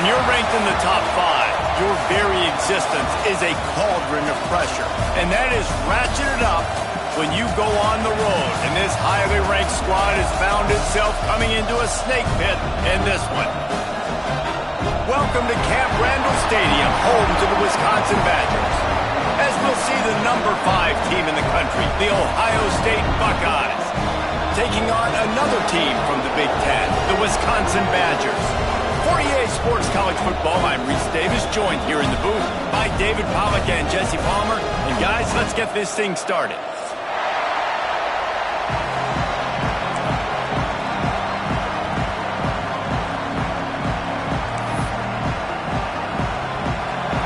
When you're ranked in the top 5, your very existence is a cauldron of pressure. And that is ratcheted up when you go on the road. And this highly ranked squad has found itself coming into a snake pit in this one. Welcome to Camp Randall Stadium, home to the Wisconsin Badgers. As we'll see the number 5 team in the country, the Ohio State Buckeyes, taking on another team from the Big Ten, the Wisconsin Badgers. For EA Sports College Football, I'm Reese Davis, joined here in the booth by David Pollack and Jesse Palmer. And guys, let's get this thing started.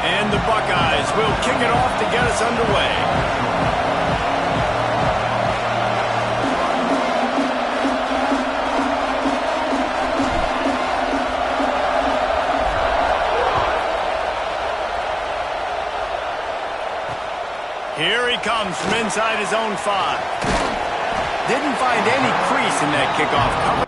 And the Buckeyes will kick it off to get us underway. Here he comes from inside his own 5. Didn't find any crease in that kickoff cover.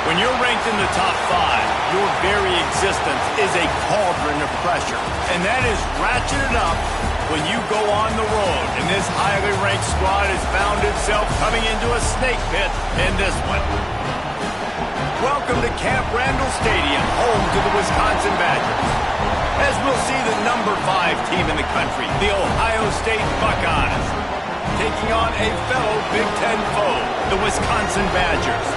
When you're ranked in the top 5, your very existence is a cauldron of pressure. And that is ratcheted up when you go on the road. And this highly ranked squad has found itself coming into a snake pit in this one. Welcome to Camp Randall Stadium, home to the Wisconsin Badgers. As we'll see the number 5 team in the country, the Ohio State Buckeyes, taking on a fellow Big Ten foe, the Wisconsin Badgers.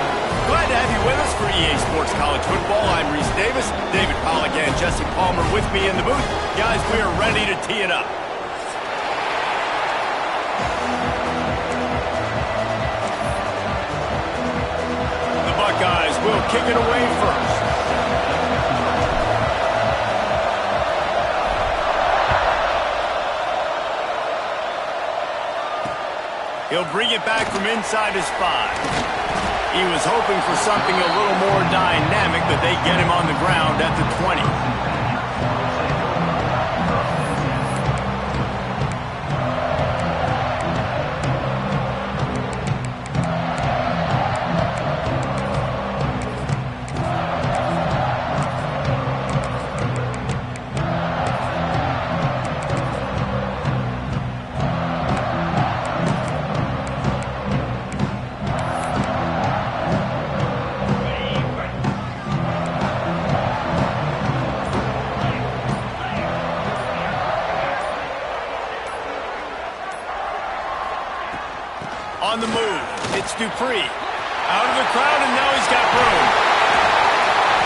Glad to have you with us for EA Sports College Football. I'm Reese Davis, David Pollack and Jesse Palmer with me in the booth. Guys, we are ready to tee it up. The Buckeyes will kick it away first. He'll bring it back from inside his 5. He was hoping for something a little more dynamic, but they get him on the ground at the 20. on the move. It's Dupree. Out of the crowd, and now he's got room.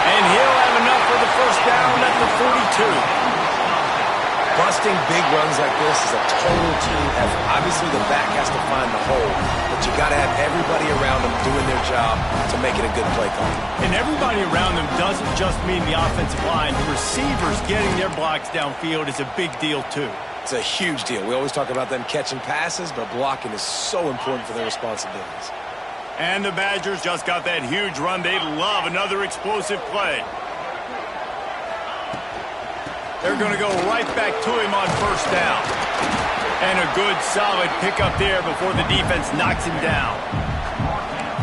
And he'll have enough for the first down at the 42. Busting big runs like this is a total team effort. Obviously, the back has to find the hole, but you got to have everybody around them doing their job to make it a good play call. And everybody around them doesn't just mean the offensive line. The receivers getting their blocks downfield is a big deal, too. It's a huge deal. We always talk about them catching passes, but blocking is so important for their responsibilities. And the Badgers just got that huge run. They'd love another explosive play. They're going to go right back to him on first down. And a good, solid pickup there before the defense knocks him down.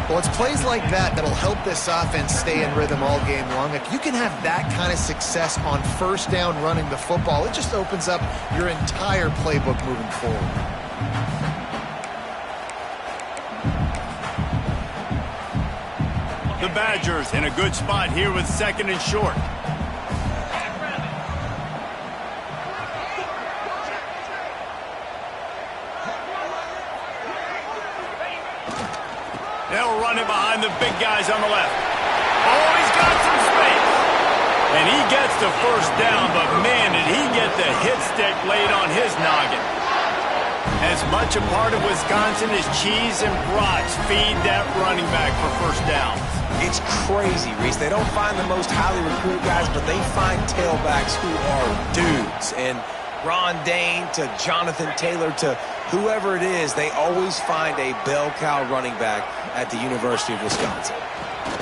Well, it's plays like that that'll help this offense stay in rhythm all game long. If you can have that kind of success on first down running the football, it just opens up your entire playbook moving forward. The Badgers in a good spot here with second and short. They'll run it behind the big guys on the left. Oh, he's got some space. And he gets the first down, but man, did he get the hit stick laid on his noggin. As much a part of Wisconsin as cheese and brats feed that running back for first downs. It's crazy, Reese. They don't find the most highly recruited guys, but they find tailbacks who are dudes. And Ron Dane to Jonathan Taylor to whoever it is, they always find a bell cow running back at the University of Wisconsin.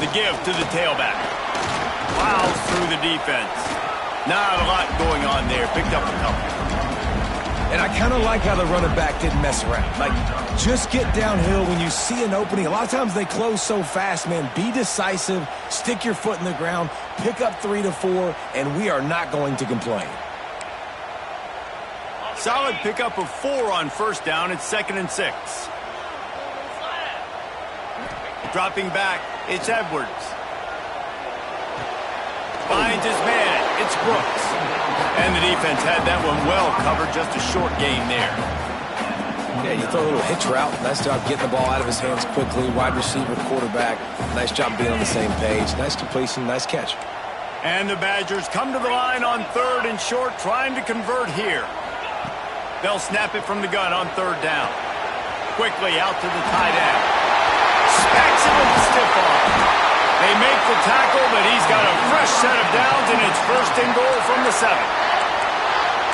The give to the tailback. Plows through the defense. Not a lot going on there. Picked up a couple. And I kind of like how the running back didn't mess around. Like, just get downhill when you see an opening. A lot of times they close so fast, man. Be decisive. Stick your foot in the ground. Pick up 3 to 4, and we are not going to complain. Solid pickup of 4 on first down. It's 2nd and 6. Dropping back, it's Edwards. Finds his man, it's Brooks. And the defense had that one well covered, just a short gain there. Yeah, you throw a little hitch route. Nice job getting the ball out of his hands quickly. Wide receiver, quarterback. Nice job being on the same page. Nice completion, nice catch. And the Badgers come to the line on 3rd and short, trying to convert here. They'll snap it from the gun on 3rd down. Quickly out to the tight end. Smacks it with the stiff arm. They make the tackle, but he's got a fresh set of downs, and it's 1st and goal from the 7.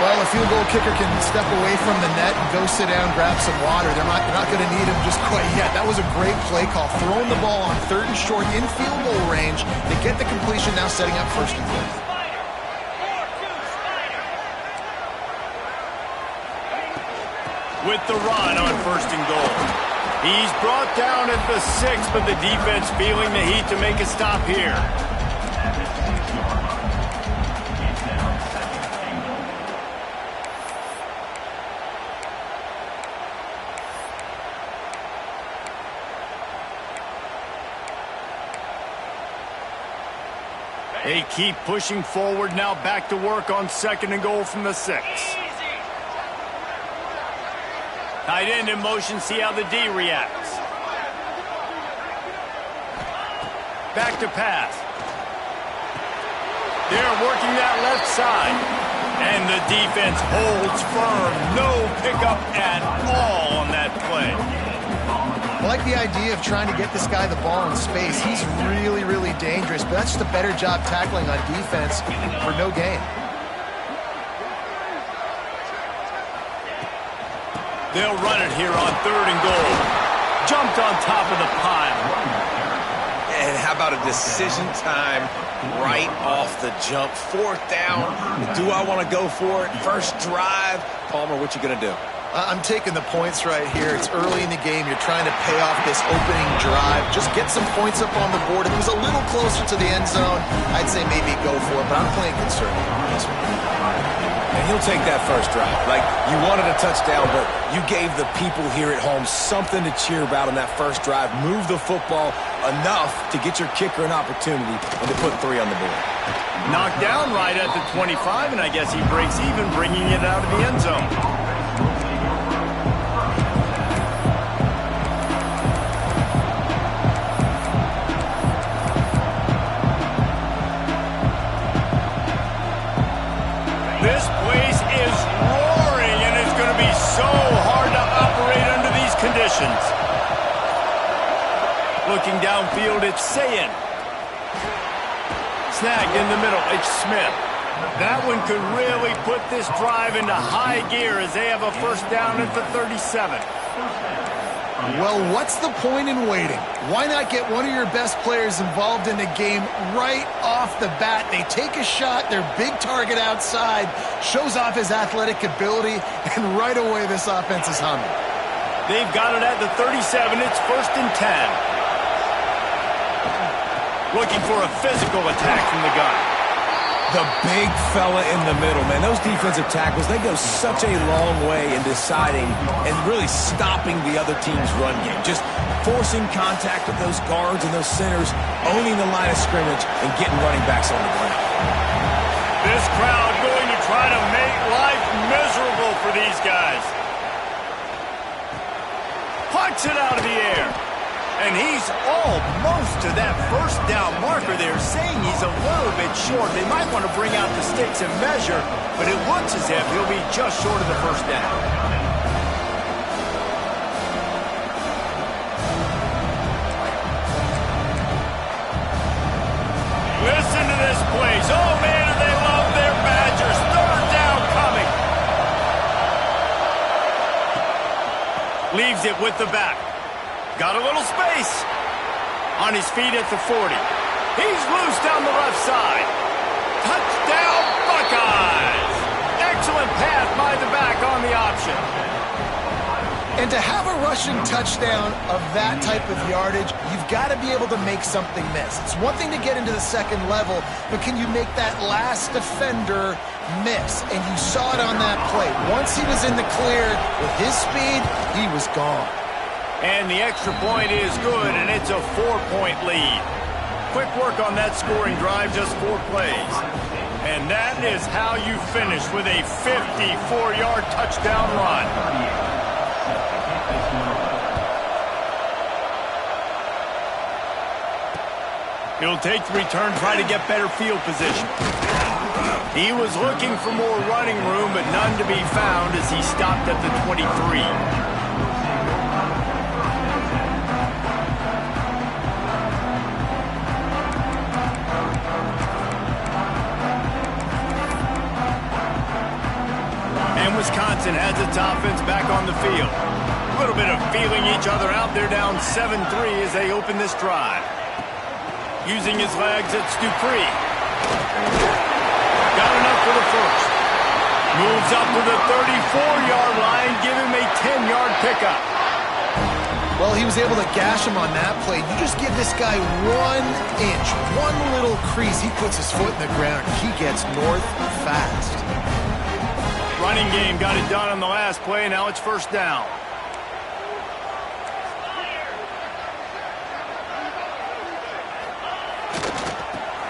Well, a field goal kicker can step away from the net and go sit down, grab some water. They're not going to need him just quite yet. That was a great play call. Throwing the ball on 3rd and short in field goal range. They get the completion, now setting up 1st and goal. With the run on 1st and goal. He's brought down at the 6, but the defense feeling the heat to make a stop here. They keep pushing forward, now back to work on 2nd and goal from the 6. Tight end in motion, see how the D reacts. Back to pass. They're working that left side. And the defense holds firm. No pickup at all on that play. I like the idea of trying to get this guy the ball in space. He's really, really dangerous, but that's just a better job tackling on defense for no gain. They'll run it here on 3rd and goal. Jumped on top of the pile. And how about a decision time right off the jump? 4th down. Do I want to go for it? First drive. Palmer, what you going to do? I'm taking the points right here. It's early in the game. You're trying to pay off this opening drive. Just get some points up on the board. If it was a little closer to the end zone, I'd say maybe go for it, but I'm playing conservative on this one. And he'll take that first drive. Like, you wanted a touchdown, but you gave the people here at home something to cheer about on that first drive. Move the football enough to get your kicker an opportunity and to put 3 on the board. Knocked down right at the 25, and I guess he breaks even, bringing it out of the end zone. This place is roaring, and it's going to be so hard to operate under these conditions. Looking downfield, it's Sayin. Snagged in the middle, it's Smith. That one could really put this drive into high gear as they have a first down at the 37. Well, what's the point in waiting? Why not get one of your best players involved in the game right off the bat? They take a shot, their big target outside, shows off his athletic ability, and right away this offense is humming. They've got it at the 37. It's 1st and 10. Looking for a physical attack from the gun. The big fella in the middle, man. Those defensive tackles, they go such a long way in deciding and really stopping the other team's run game. Just forcing contact with those guards and those centers, owning the line of scrimmage, and getting running backs on the ground. This crowd going to try to make life miserable for these guys. Punts it out of the air. And he's almost to that first down marker. They're saying he's a little bit short. They might want to bring out the sticks and measure, but it looks as if he'll be just short of the first down. Listen to this place. Oh, man, do they love their Badgers. 3rd down coming. Leaves it with the back. Got a little space. On his feet at the 40. He's loose down the left side. Touchdown, Buckeyes! Excellent pass by the back on the option. And to have a rushing touchdown of that type of yardage, you've got to be able to make something miss. It's one thing to get into the second level, but can you make that last defender miss? And you saw it on that play. Once he was in the clear with his speed, he was gone. And the extra point is good, and it's a 4-point lead. Quick work on that scoring drive, just 4 plays. And that is how you finish with a 54-yard touchdown run. He'll take the return, try to get better field position. He was looking for more running room, but none to be found as he stopped at the 23. Wisconsin has its offense back on the field. A little bit of feeling each other out. They're down 7-3 as they open this drive. Using his legs, it's Dupree. Got enough for the first. Moves up to the 34-yard line, give him a 10-yard pickup. Well, he was able to gash him on that play. You just give this guy 1 inch, one little crease. He puts his foot in the ground. He gets north fast. Running game got it done on the last play. Now it's first down.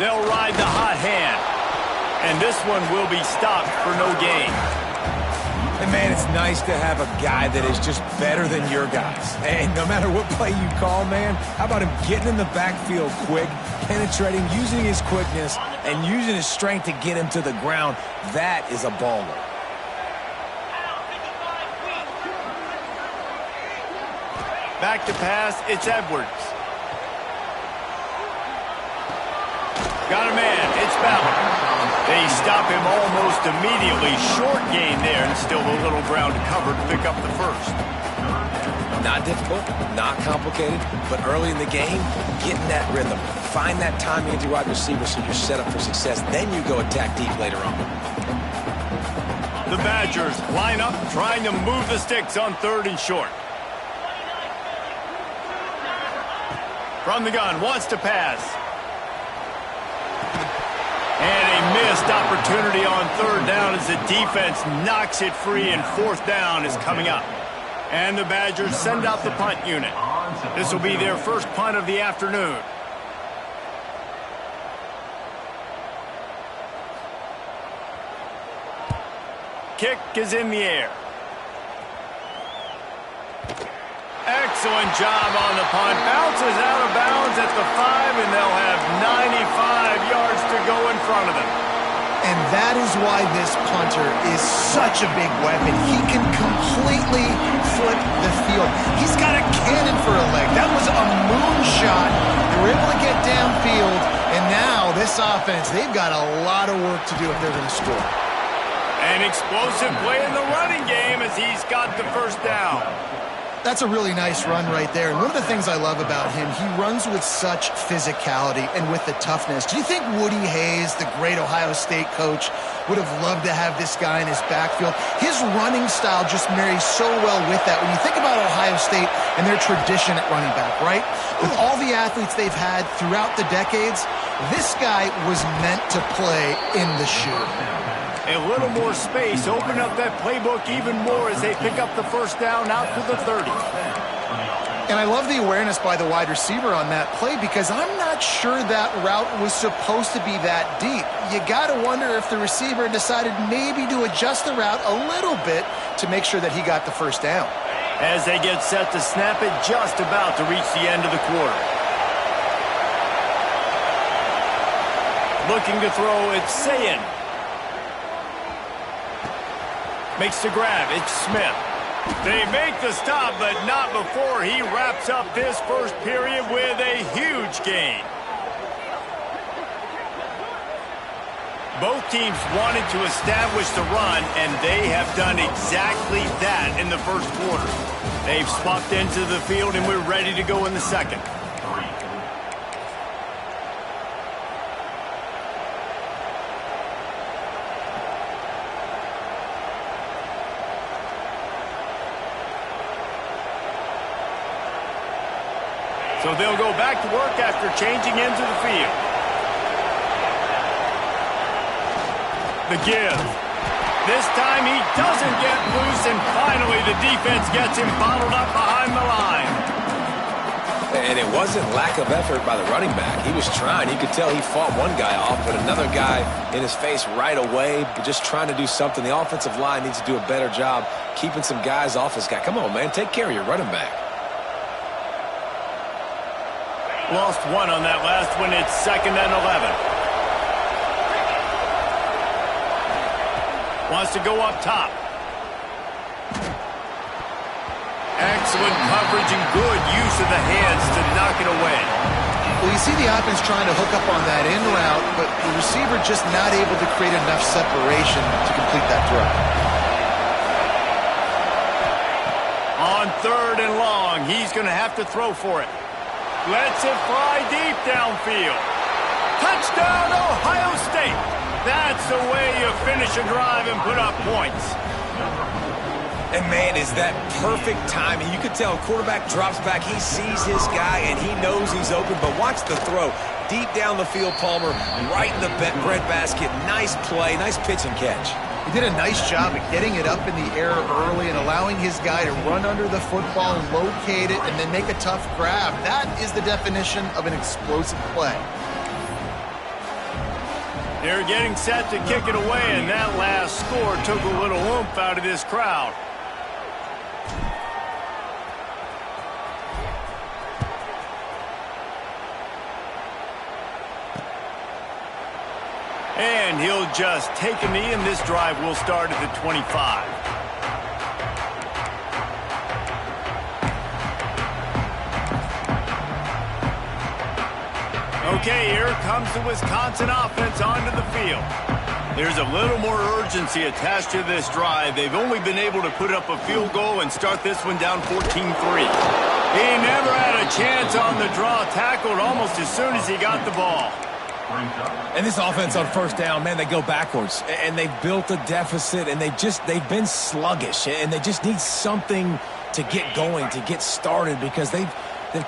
They'll ride the hot hand. And this one will be stopped for no gain. And, man, it's nice to have a guy that is just better than your guys. Hey, no matter what play you call, man, how about him getting in the backfield quick, penetrating, using his quickness, and using his strength to get him to the ground? That is a baller. Back to pass, it's Edwards. Got a man, it's Ballard. They stop him almost immediately. Short gain there, and still a little ground to cover to pick up the first. Not difficult, not complicated, but early in the game, getting that rhythm. Find that timing into wide receiver so you're set up for success. Then you go attack deep later on. The Badgers line up, trying to move the sticks on 3rd and short. From the gun, wants to pass. And a missed opportunity on 3rd down as the defense knocks it free, and 4th down is coming up. And the Badgers send out the punt unit. This will be their first punt of the afternoon. Kick is in the air. Excellent job on the punt. Bounces out of bounds at the 5, and they'll have 95 yards to go in front of them. And that is why this punter is such a big weapon. He can completely flip the field. He's got a cannon for a leg. That was a moonshot. They were able to get downfield, and now this offense, they've got a lot of work to do if they're going to score. An explosive play in the running game as he's got the first down. That's a really nice run right there. And one of the things I love about him, he runs with such physicality and with the toughness. Do you think Woody Hayes, the great Ohio State coach, would have loved to have this guy in his backfield? His running style just marries so well with that. When you think about Ohio State and their tradition at running back, right? With all the athletes they've had throughout the decades, this guy was meant to play in the shoe. A little more space, open up that playbook even more as they pick up the first down out to the 30. And I love the awareness by the wide receiver on that play because I'm not sure that route was supposed to be that deep. You got to wonder if the receiver decided maybe to adjust the route a little bit to make sure that he got the first down. As they get set to snap it, just about to reach the end of the quarter. Looking to throw, it's Sayin. Makes the grab, it's Smith. They make the stop, but not before he wraps up this first period with a huge gain. Both teams wanted to establish the run, and they have done exactly that in the first quarter. They've swapped into the field, and we're ready to go in the second. So they'll go back to work after changing into the field. The give. This time he doesn't get loose, and finally the defense gets him bottled up behind the line. And it wasn't lack of effort by the running back. He was trying. You could tell he fought one guy off, but another guy in his face right away, just trying to do something. The offensive line needs to do a better job keeping some guys off this guy. Come on, man. Take care of your running back. Lost one on that last one. It's 2nd and 11. Wants to go up top. Excellent coverage and good use of the hands to knock it away. Well, you see the offense trying to hook up on that in route, but the receiver just not able to create enough separation to complete that throw. On 3rd and long, he's going to have to throw for it. Lets it fly deep downfield. Touchdown, Ohio State. That's the way you finish a drive and put up points. And, man, is that perfect timing. You can tell quarterback drops back. He sees his guy, and he knows he's open. But watch the throw. Deep down the field, Palmer, right in the breadbasket. Nice play, nice pitch and catch. He did a nice job at getting it up in the air early and allowing his guy to run under the football, locate it, and then make a tough grab. That is the definition of an explosive play. They're getting set to kick it away, and that last score took a little oomph out of this crowd. And he'll just take a knee, and this drive will start at the 25. Okay, here comes the Wisconsin offense onto the field. There's a little more urgency attached to this drive. They've only been able to put up a field goal and start this one down 14-3. He never had a chance on the draw, tackled almost as soon as he got the ball. And this offense on first down, man, they go backwards. And they've built a deficit, and they've been sluggish. And they just need something to get going, to get started, because they've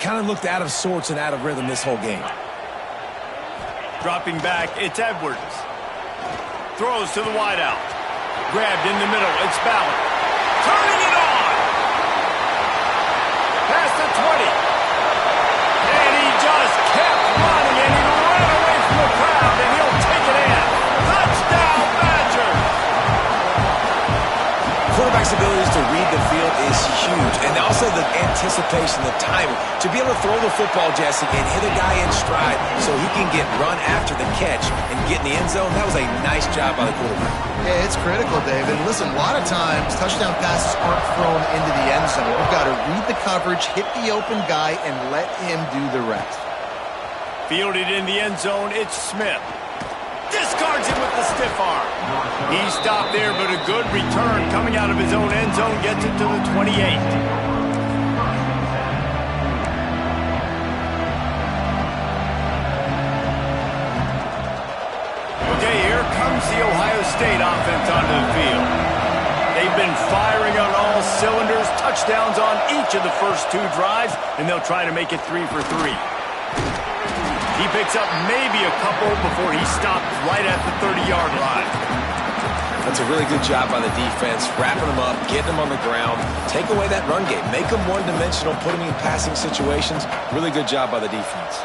kind of looked out of sorts and out of rhythm this whole game. Dropping back, it's Edwards. Throws to the wideout. Grabbed in the middle, it's Ballard. Turning it on! Past the 20. And he just kept running, and he ran away from the crowd, and he'll take it in. Touchdown, Badgers! Quarterback quarterback's ability to read the field is huge. And also the anticipation, the timing. To be able to throw the football, Jesse, and hit a guy in stride so he can get run after the catch and get in the end zone, that was a nice job by the quarterback. Yeah, it's critical, David. Listen, a lot of times touchdown passes aren't thrown into the end zone. We've got to read the coverage, hit the open guy, and let him do the rest. Fielded in the end zone, it's Smith. Discards it with the stiff arm. He stopped there, but a good return coming out of his own end zone gets it to the 28. Okay, here comes the Ohio State offense onto the field. They've been firing on all cylinders, touchdowns on each of the first 2 drives, and they'll try to make it 3 for 3. He picks up maybe a couple before he stopped right at the 30-yard line. That's a really good job by the defense, wrapping them up, getting them on the ground, take away that run game, make them one-dimensional, put them in passing situations. Really good job by the defense.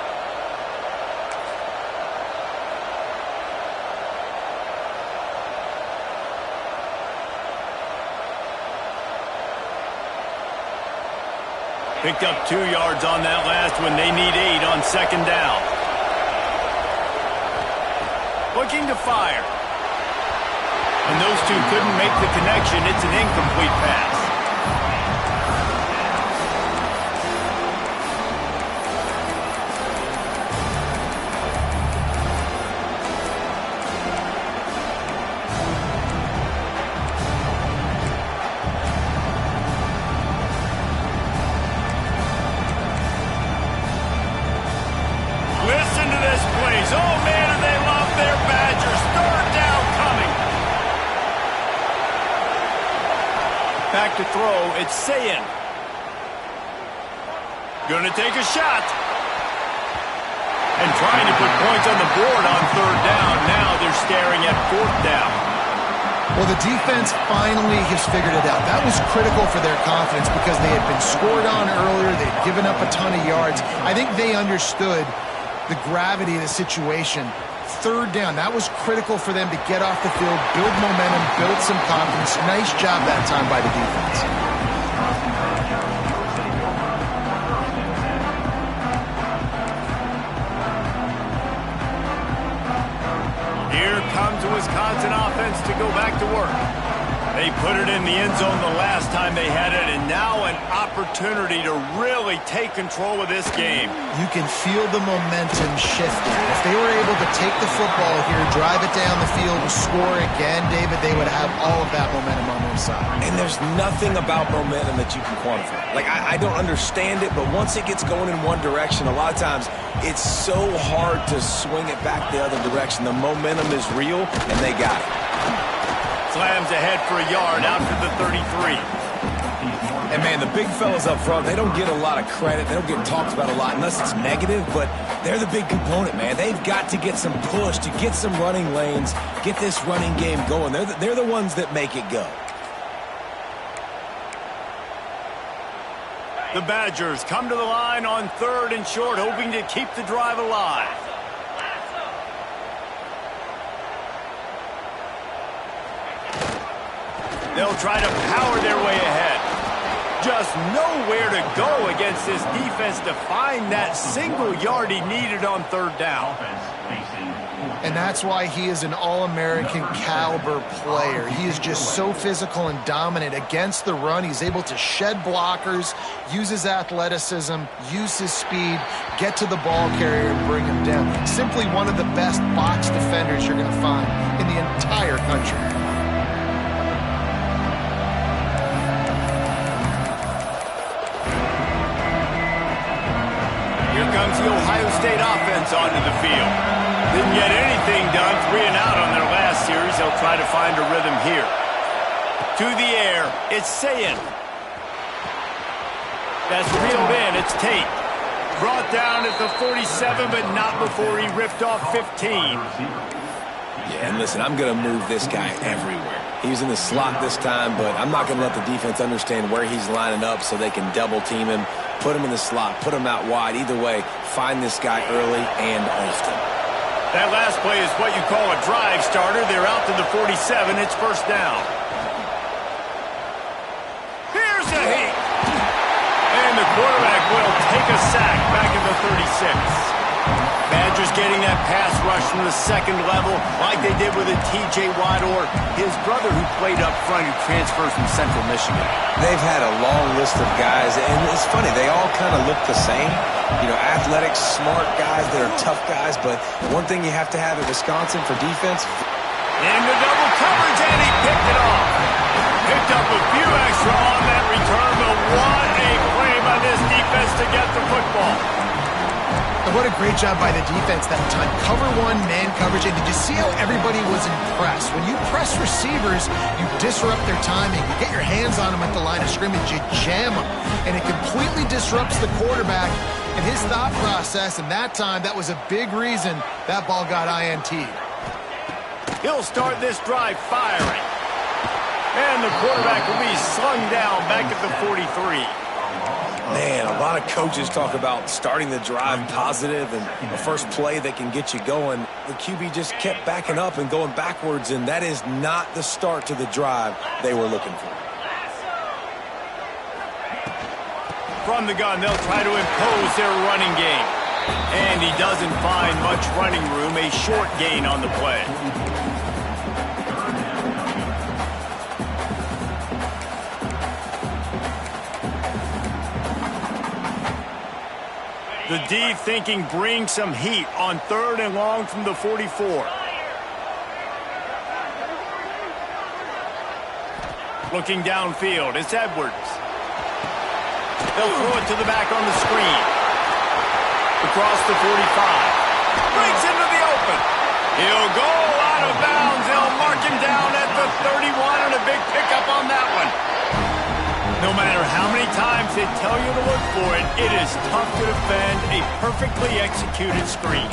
Picked up 2 yards on that last one. They need 8 on second down. Looking to fire. And those 2 couldn't make the connection. It's an incomplete pass. Listen to this, please. Oh, man, do they love their Badgers. Third down coming. Back to throw. It's Sayin. Gonna take a shot. And trying to put points on the board on third down. Now they're staring at fourth down. Well, the defense finally has figured it out. That was critical for their confidence because they had been scored on earlier. They'd given up a ton of yards. I think they understood the gravity of the situation. Third down, that was critical for them to get off the field, build momentum, build some confidence. Nice job that time by the defense. Here comes the Wisconsin offense to go back to work. They put it in the end zone the last time they had it, and now an opportunity to really take control of this game. You can feel the momentum shifting. If they were able to take the football here, drive it down the field, and score again, David, they would have all of that momentum on their side. And there's nothing about momentum that you can quantify. Like, I don't understand it, but once it gets going in one direction, a lot of times it's so hard to swing it back the other direction. The momentum is real, and they got it. Slams ahead for a yard out to the 33. And, man, the big fellas up front, they don't get a lot of credit. They don't get talked about a lot unless it's negative, but they're the big component, man. They've got to get some push, to get some running lanes, get this running game going. They're the ones that make it go. The Badgers come to the line on third and short, hoping to keep the drive alive. They'll try to power their way ahead. Just nowhere to go against this defense to find that single yard he needed on third down. And that's why he is an All-American caliber player. He is just so physical and dominant against the run. He's able to shed blockers, use his athleticism, use his speed, get to the ball carrier and bring him down. Simply one of the best box defenders you're going to find in the entire country. Here comes the Ohio State offense onto the field. Didn't get anything done, 3 and out on their last series. They'll try to find a rhythm here. To the air, it's Sayin. That's reeled in, it's Tate. Brought down at the 47, but not before he ripped off 15. Yeah, and listen, I'm going to move this guy everywhere. He's in the slot this time, but I'm not going to let the defense understand where he's lining up so they can double team him, put him in the slot, put him out wide. Either way, find this guy early and often. That last play is what you call a drive starter. They're out to the 47. It's first down. the quarterback will take a sack back at the 36. Badgers getting that pass rush from the second level like they did with a T.J. Watt or his brother who played up front who transferred from Central Michigan. They've had a long list of guys, and it's funny, they all kind of look the same. You know, athletic, smart guys, they're tough guys, but one thing you have to have at Wisconsin for defense. Into double coverage, and he picked it off. Picked up a few extra on that return, but what a play by this defense to get the football. And what a great job by the defense that time. Cover one, man coverage. And did you see how everybody was impressed? When you press receivers, you disrupt their timing. You get your hands on them at the line of scrimmage. You jam them. And it completely disrupts the quarterback and his thought process. And that time, that was a big reason that ball got INT'd. He'll start this drive firing. And the quarterback will be slung down back at the 43. Man, a lot of coaches talk about starting the drive positive and the first play that can get you going. The QB just kept backing up and going backwards, and that is not the start to the drive they were looking for. From the gun, they'll try to impose their running game. And he doesn't find much running room, a short gain on the play. The D thinking bring some heat on 3rd and long from the 44. Looking downfield, it's Edwards. They'll throw it to the back on the screen. Across the 45. Breaks into the open. He'll go out of bounds. They'll mark him down at the 31 and a big pickup on that one. No matter how many times they tell you to look for it, it is tough to defend a perfectly executed screen.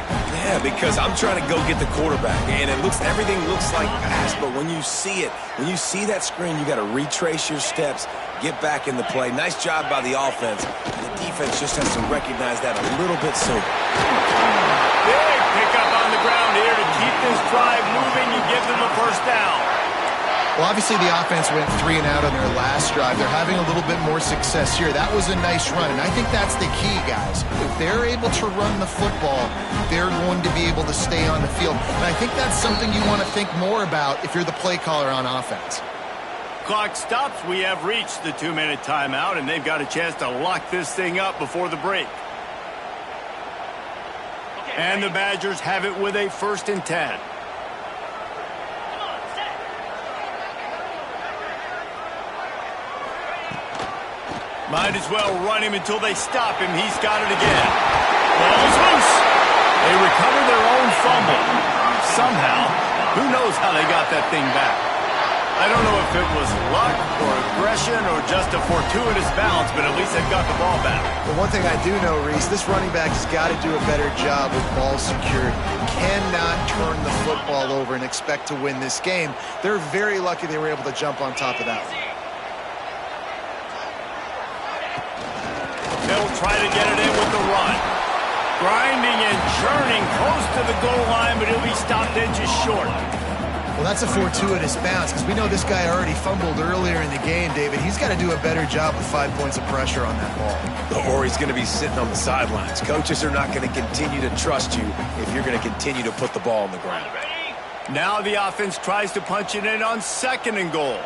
Yeah, because I'm trying to go get the quarterback, and everything looks like pass, but when you see it, when you see that screen, you got to retrace your steps, get back in the play. Nice job by the offense. The defense just has to recognize that a little bit sooner. Big pickup on the ground here to keep this drive moving and give them a first down. Well, obviously the offense went 3 and out on their last drive. They're having a little bit more success here. That was a nice run, and I think that's the key, guys. If they're able to run the football, they're going to be able to stay on the field. And I think that's something you want to think more about if you're the play caller on offense. Clock stops. We have reached the 2-minute timeout, and they've got a chance to lock this thing up before the break. And the Badgers have it with a 1st and 10. Might as well run him until they stop him. He's got it again. Ball is loose. They recover their own fumble. Somehow, who knows how they got that thing back. I don't know if it was luck or aggression or just a fortuitous bounce, but at least they've got the ball back. The one thing I do know, Reese, this running back has got to do a better job with ball security. Cannot turn the football over and expect to win this game. They're very lucky they were able to jump on top of that one. They'll try to get it in with the run. Grinding and churning close to the goal line, but he'll be stopped inches short. Well, that's a fortuitous bounce because we know this guy already fumbled earlier in the game, David. He's got to do a better job with 5 points of pressure on that ball. Or he's going to be sitting on the sidelines. Coaches are not going to continue to trust you if you're going to continue to put the ball on the ground. Now the offense tries to punch it in on 2nd and goal.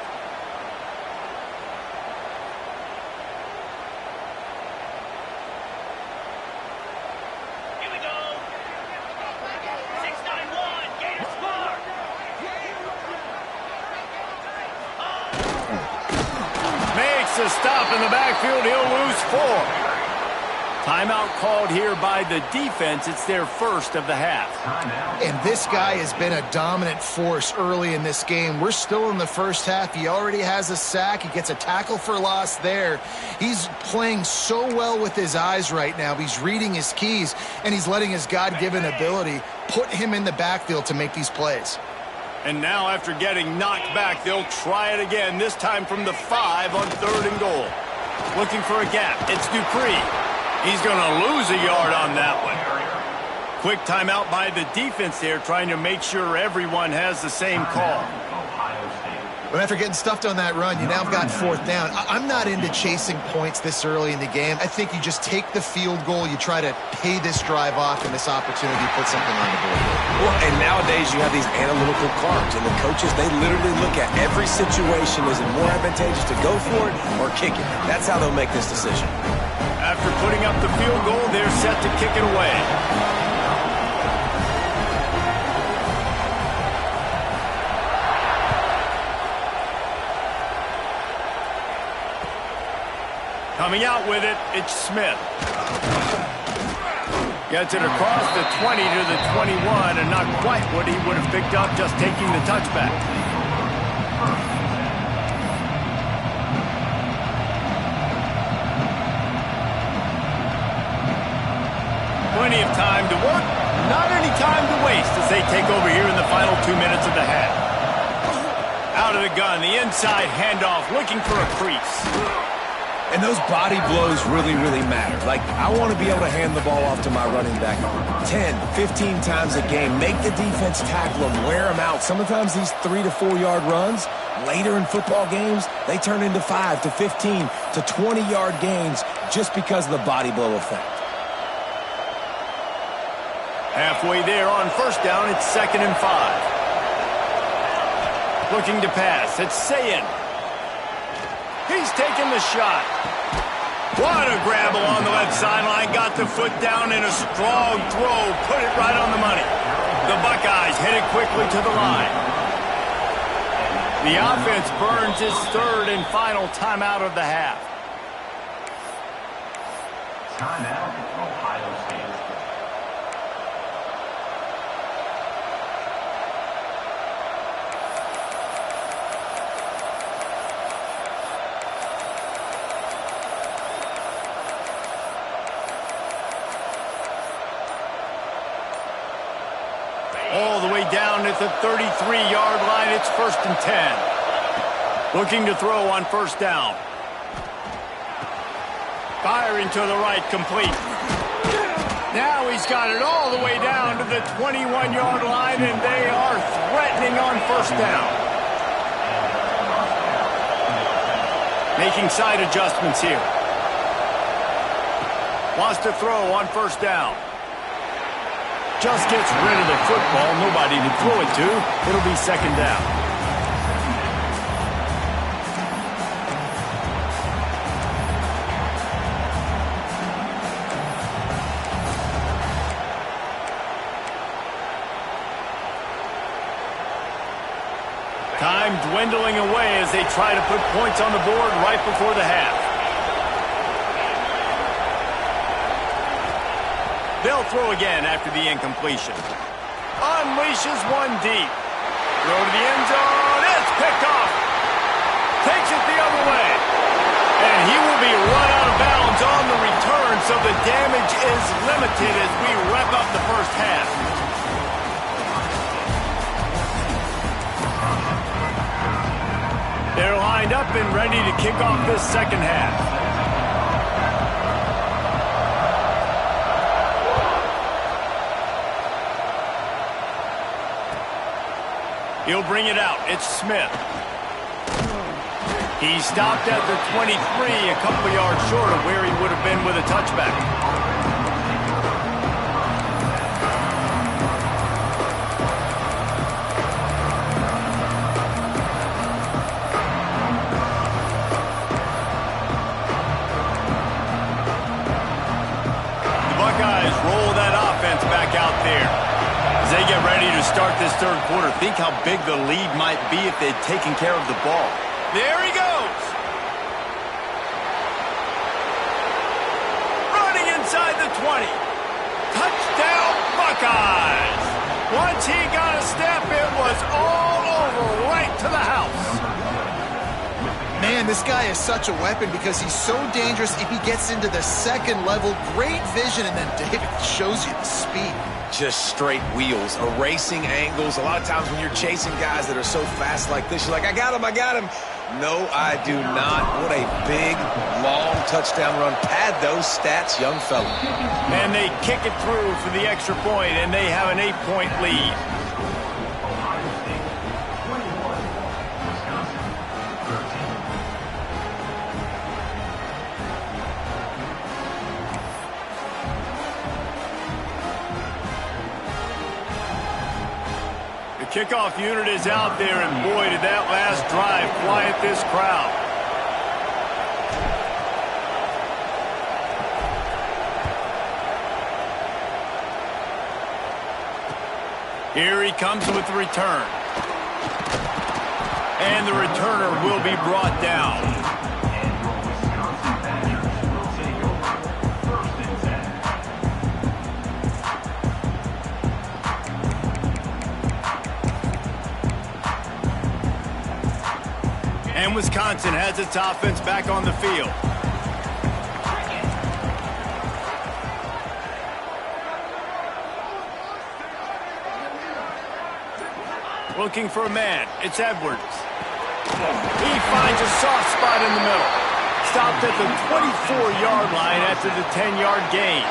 A stop in the backfield. He'll lose 4. Timeout called here by the defense. It's their 1st of the half. And this guy has been a dominant force early in this game. We're still in the first half. He already has a sack. He gets a tackle for loss there. He's playing so well with his eyes right now. He's reading his keys, and he's letting his God-given ability put him in the backfield to make these plays. And now after getting knocked back, they'll try it again, this time from the 5 on 3rd and goal. Looking for a gap. It's Dupree. He's going to lose a yard on that one. Quick timeout by the defense there, trying to make sure everyone has the same call. But after getting stuffed on that run, you now have got 4th down. I'm not into chasing points this early in the game. I think you just take the field goal, you try to pay this drive off, and this opportunity put something on the board. Well, and nowadays you have these analytical cards, and the coaches, they literally look at every situation. Is it more advantageous to go for it or kick it? That's how they'll make this decision. After putting up the field goal, they're set to kick it away. Coming out with it, it's Smith. Gets it across the 20 to the 21, and not quite what he would have picked up just taking the touchback. Plenty of time to work, not any time to waste as they take over here in the final 2 minutes of the half. Out of the gun, the inside handoff, looking for a crease. And those body blows really, really matter. Like, I want to be able to hand the ball off to my running back 10, 15 times a game. Make the defense tackle them, wear them out. Sometimes these 3 to 4 yard runs, later in football games, they turn into 5 to 15 to 20 yard gains just because of the body blow effect. Halfway there on 1st down, it's 2nd and 5. Looking to pass, it's Sayin. He's taking the shot. What a grab along the left sideline. Got the foot down in a strong throw. Put it right on the money. The Buckeyes headed quickly to the line. The offense burns its 3rd and final timeout of the half. Timeout, Ohio State. All the way down at the 33-yard line, it's 1st and 10. Looking to throw on 1st down. Firing to the right, complete. Now he's got it all the way down to the 21-yard line, and they are threatening on 1st down. Making side adjustments here. Wants to throw on 1st down. Just gets rid of the football. Nobody to throw it to. It'll be 2nd down. Time dwindling away as they try to put points on the board right before the half. They'll throw again after the incompletion. Unleashes one deep. Throw to the end zone. It's picked off. Takes it the other way. And he will be run out of bounds on the return, so the damage is limited as we wrap up the 1st half. They're lined up and ready to kick off this 2nd half. He'll bring it out. It's Smith. He stopped at the 23, a couple of yards short of where he would have been with a touchback. The Buckeyes roll that offense back out there. As they get ready to start this 3rd quarter, think how big the lead might be if they'd taken care of the ball. There he goes. Running inside the 20. Touchdown, Buckeyes. Once he got a step, it was all over right to the house. Man, this guy is such a weapon because he's so dangerous if he gets into the 2nd level. Great vision, and then David shows you the speed. Just straight wheels, erasing angles. A lot of times when you're chasing guys that are so fast like this, you're like, I got him, I got him. No, I do not. What a big, long touchdown run. Pad those stats, young fella. And they kick it through for the extra point, and they have an 8-point lead. Ohio State 21, Wisconsin kickoff unit is out there, and boy, did that last drive quiet this crowd. Here he comes with the return. And the returner will be brought down. And Wisconsin has its offense back on the field. Looking for a man. It's Edwards. He finds a soft spot in the middle. Stopped at the 24-yard line after the 10-yard gain.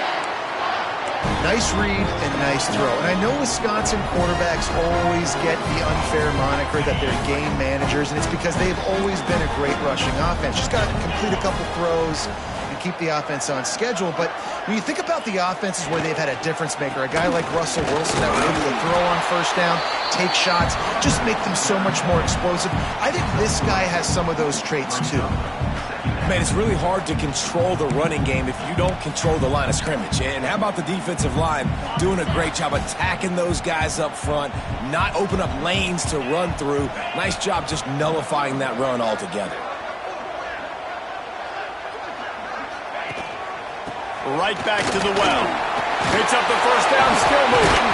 Nice read and nice throw. And I know Wisconsin quarterbacks always get the unfair moniker that they're game managers, and it's because they've always been a great rushing offense. Just got to complete a couple throws and keep the offense on schedule. But when you think about the offenses where they've had a difference maker, a guy like Russell Wilson that were able to throw on first down, take shots, just make them so much more explosive. I think this guy has some of those traits too. Man, it's really hard to control the running game if you don't control the line of scrimmage. And how about the defensive line doing a great job attacking those guys up front, not open up lanes to run through. Nice job just nullifying that run altogether. Right back to the well. Picks up the first down, still moving.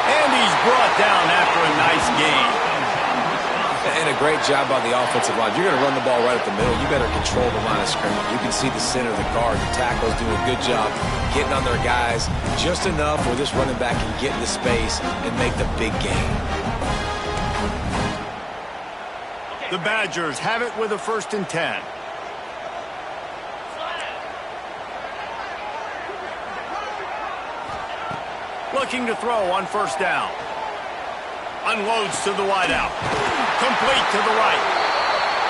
And he's brought down after a nice gain. And a great job by the offensive line. You're going to run the ball right at the middle. You better control the line of scrimmage. You can see the center of the guard. The tackle's doing a good job getting on their guys just enough where this running back can get into space and make the big gain. The Badgers have it with a 1st and 10. Looking to throw on first down. Unloads to the wideout. Complete to the right.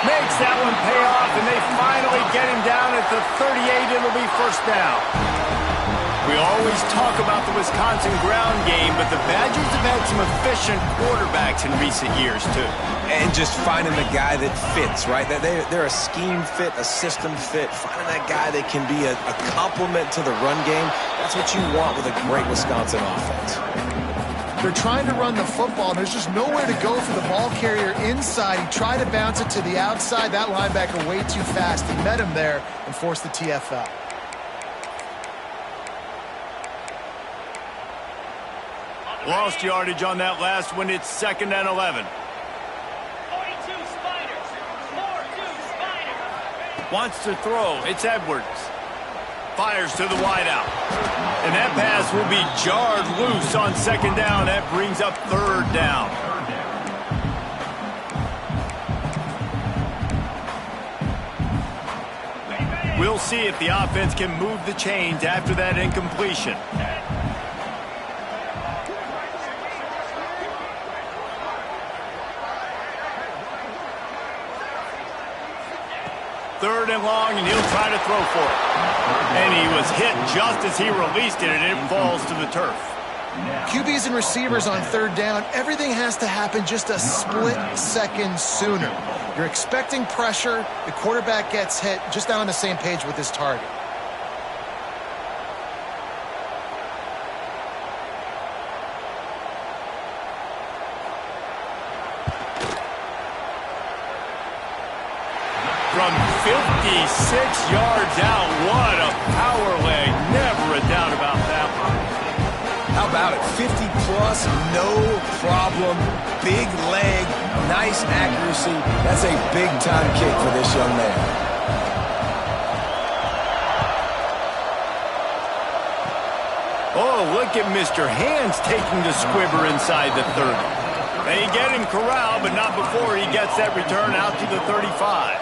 Makes that one pay off, and they finally get him down at the 38. It'll be first down. We always talk about the Wisconsin ground game, but the Badgers have had some efficient quarterbacks in recent years, too. And just finding the guy that fits, right? They're a scheme fit, a system fit. Finding that guy that can be a complement to the run game. That's what you want with a great Wisconsin offense. They're trying to run the football, and there's just nowhere to go for the ball carrier inside. He tried to bounce it to the outside. That linebacker way too fast. He met him there and forced the TFL. Lost yardage on that last one. It's 2nd and 11. 42 Spiders. 4-2 Spiders. Wants to throw. It's Edwards. Fires to the wideout. And that pass will be jarred loose on 2nd down. That brings up 3rd down. We'll see if the offense can move the chains after that incompletion. Third and long, and he'll try to throw for it. And he was hit just as he released it, and it falls to the turf. QBs and receivers on 3rd down, everything has to happen just a split second sooner. You're expecting pressure, the quarterback gets hit, just not on the same page with his target. From 56 yards out, what a power leg. Never a doubt about that one. How about it? 50-plus, no problem. Big leg, nice accuracy. That's a big-time kick for this young man. Oh, look at Mr. Hands taking the squibber inside the 30. They get him corralled, but not before he gets that return out to the 35.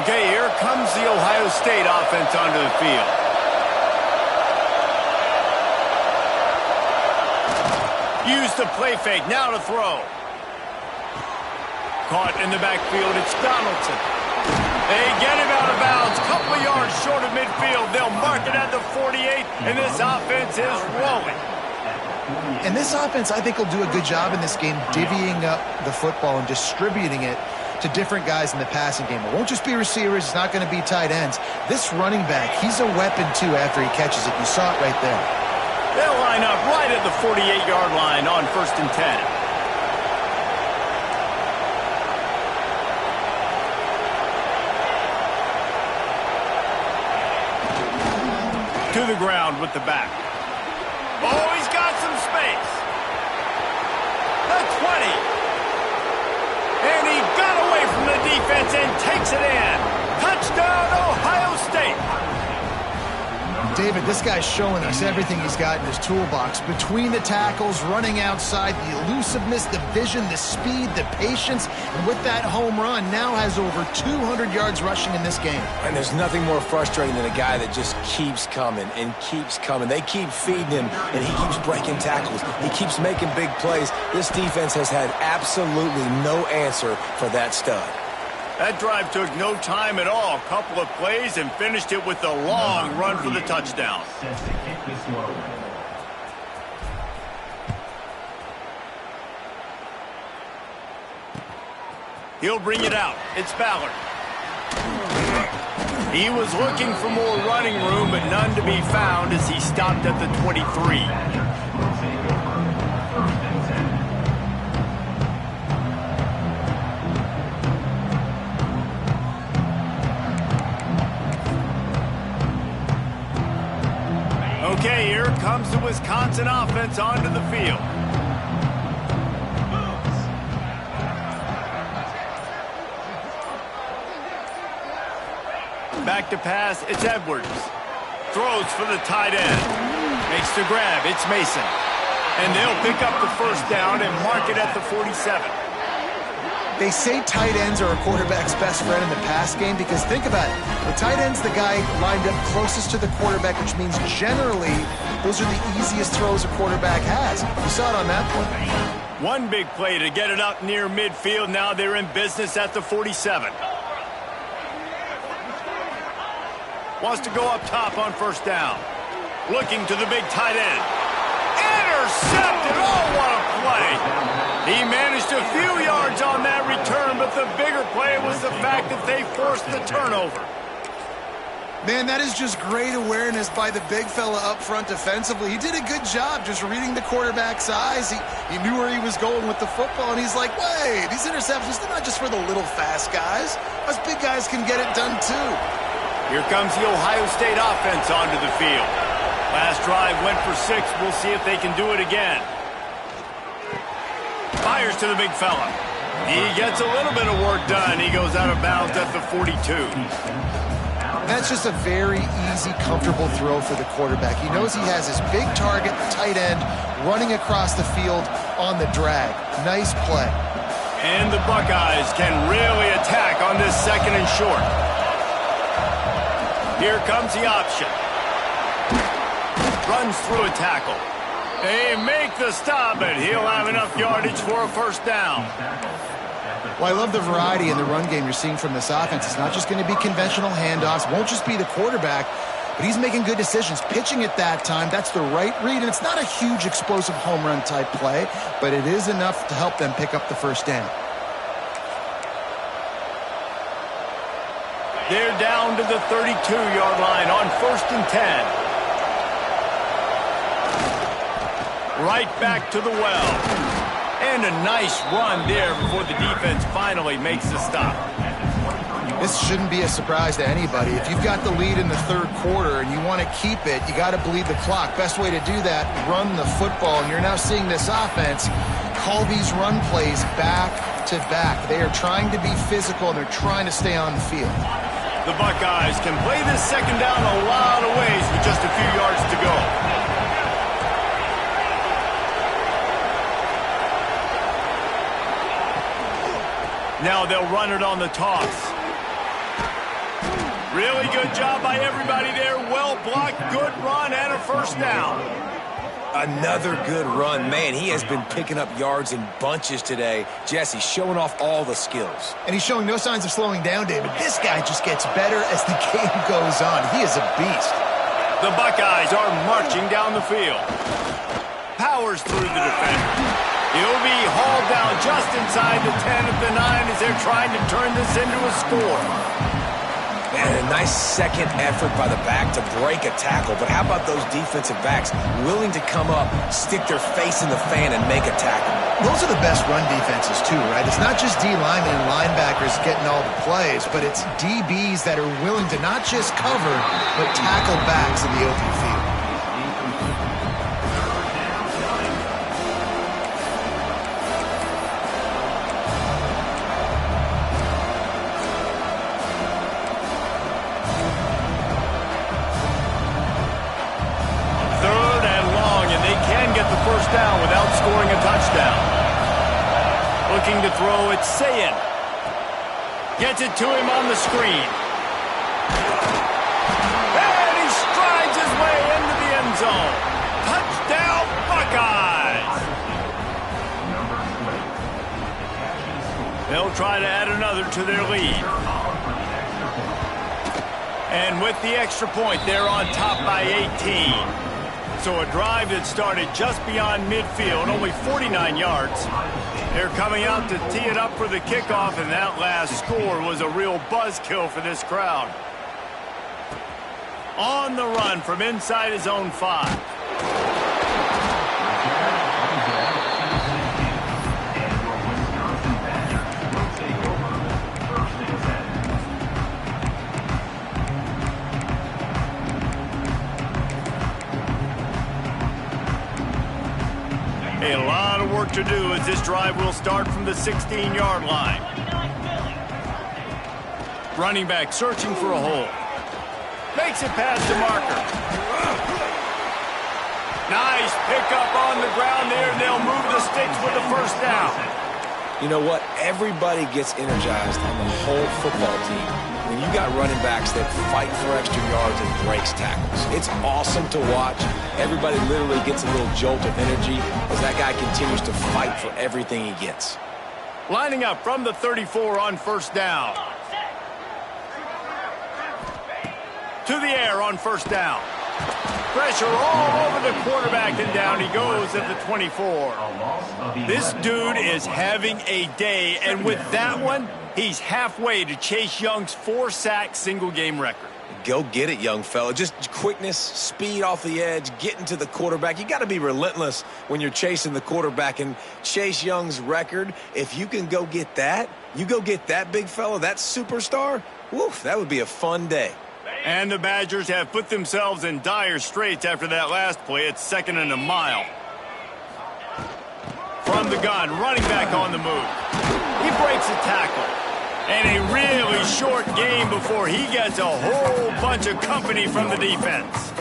Okay, here comes the Ohio State offense onto the field. Use the play fake, now to throw. Caught in the backfield, it's Donaldson. They get him out of bounds, couple of yards short of midfield. They'll mark it at the 48, and this offense is rolling. And this offense, I think, will do a good job in this game divvying up the football and distributing it to different guys in the passing game. It won't just be receivers. It's not going to be tight ends. This running back, he's a weapon, too, after he catches it. You saw it right there. They'll line up right at the 48-yard line on 1st and 10. To the ground with the back. Oh, he's got some space. The 20. And he got away from the defense and takes it in. Touchdown, Ohio State. David, this guy's showing us everything he's got in his toolbox. Between the tackles, running outside, the elusiveness, the vision, the speed, the patience. And with that home run, now has over 200 yards rushing in this game. And there's nothing more frustrating than a guy that just keeps coming and keeps coming. They keep feeding him, and he keeps breaking tackles. He keeps making big plays. This defense has had absolutely no answer for that stud. That drive took no time at all. A couple of plays and finished it with a long run for the touchdown. He'll bring it out. It's Ballard. He was looking for more running room, but none to be found as he stopped at the 23. Okay, here comes the Wisconsin offense onto the field. Back to pass, it's Edwards. Throws for the tight end. Makes the grab, it's Mason. And they'll pick up the first down and mark it at the 47. They say tight ends are a quarterback's best friend in the pass game because think about it. The tight end's the guy lined up closest to the quarterback, which means generally those are the easiest throws a quarterback has. You saw it on that play. One big play to get it up near midfield. Now they're in business at the 47. Wants to go up top on first down. Looking to the big tight end. Intercepted! Oh, what a play! He managed a few yards on that return, but the bigger play was the fact that they forced the turnover. Man, that is just great awareness by the big fella up front defensively. He did a good job just reading the quarterback's eyes. He knew where he was going with the football, and he's like, wait, these interceptions, they're not just for the little fast guys. Us big guys can get it done too. Here comes the Ohio State offense onto the field. Last drive went for 6. We'll see if they can do it again. Fires to the big fella. He gets a little bit of work done. He goes out of bounds at the 42. That's just a very easy, comfortable throw for the quarterback. He knows he has his big target, the tight end, running across the field on the drag. Nice play. And the Buckeyes can really attack on this 2nd and short. Here comes the option. Runs through a tackle. They make the stop, but he'll have enough yardage for a first down. Well, I love the variety in the run game you're seeing from this offense. It's not just going to be conventional handoffs. Won't just be the quarterback, but he's making good decisions. Pitching at that time, that's the right read, and it's not a huge explosive home run type play, but it is enough to help them pick up the first down. They're down to the 32-yard line on 1st and 10. Right back to the well. And a nice run there before the defense finally makes the stop. This shouldn't be a surprise to anybody. If you've got the lead in the 3rd quarter and you want to keep it, you got to bleed the clock. Best way to do that, run the football. And you're now seeing this offense call these run plays back to back. They are trying to be physical, and they're trying to stay on the field. The Buckeyes can play this 2nd down a lot of ways with just a few yards to go. Now they'll run it on the toss. Really good job by everybody there. Well blocked, good run, and a first down. Another good run. Man, he has been picking up yards in bunches today. Jesse showing off all the skills. And he's showing no signs of slowing down, David. This guy just gets better as the game goes on. He is a beast. The Buckeyes are marching down the field. powers through the defender. He'll be hauled down just inside the 10 of the 9 as they're trying to turn this into a score. And a nice second effort by the back to break a tackle. But how about those defensive backs willing to come up, stick their face in the fan, and make a tackle? Those are the best run defenses, too, right? It's not just D linemen and linebackers getting all the plays, but it's DBs that are willing to not just cover, but tackle backs in the open field. Down without scoring a touchdown. Looking to throw, it's Sayin. Gets it to him on the screen. And he strides his way into the end zone. Touchdown, Buckeyes! They'll try to add another to their lead. And with the extra point, they're on top by 18. So a drive that started just beyond midfield, only 49 yards. They're coming out to tee it up for the kickoff, and that last score was a real buzzkill for this crowd. On the run from inside his own 5. A lot of work to do as this drive will start from the 16-yard line. Running back searching for a hole. Makes it past the marker. Nice pickup on the ground there, and they'll move the sticks with the first down. You know what? Everybody gets energized on the whole football team when you got running backs that fight for extra yards and breaks tackles. It's awesome to watch. Everybody literally gets a little jolt of energy as that guy continues to fight for everything he gets. Lining up from the 34 on first down. To the air on first down. Pressure all over the quarterback, and down he goes at the 24. This dude is having a day, and with that one, he's halfway to Chase Young's 4-sack single-game record. Go get it, young fella. Just quickness, speed off the edge, getting to the quarterback. You got to be relentless when you're chasing the quarterback. And Chase Young's record, if you can go get that, you go get that big fella, that superstar, woof, that would be a fun day. And the Badgers have put themselves in dire straits after that last play. It's 2nd and a mile. From the gun, running back on the move. He breaks a tackle. And a really short game before he gets a whole bunch of company from the defense.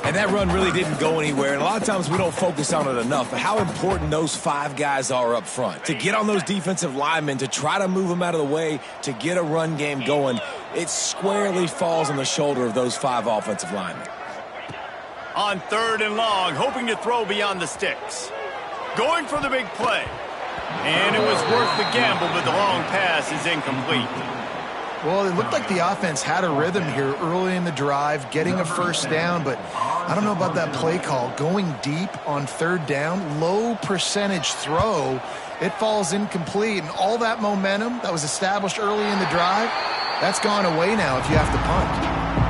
And that run really didn't go anywhere. And a lot of times we don't focus on it enough. But how important those 5 guys are up front. To get on those defensive linemen, to try to move them out of the way, to get a run game going. It squarely falls on the shoulder of those 5 offensive linemen. On 3rd and long, hoping to throw beyond the sticks. Going for the big play. And it was worth the gamble, but the long pass is incomplete. Well, it looked like the offense had a rhythm here early in the drive, getting a first down, but I don't know about that play call. Going deep on 3rd down, low percentage throw, it falls incomplete, and all that momentum that was established early in the drive, that's gone away now if you have to punt.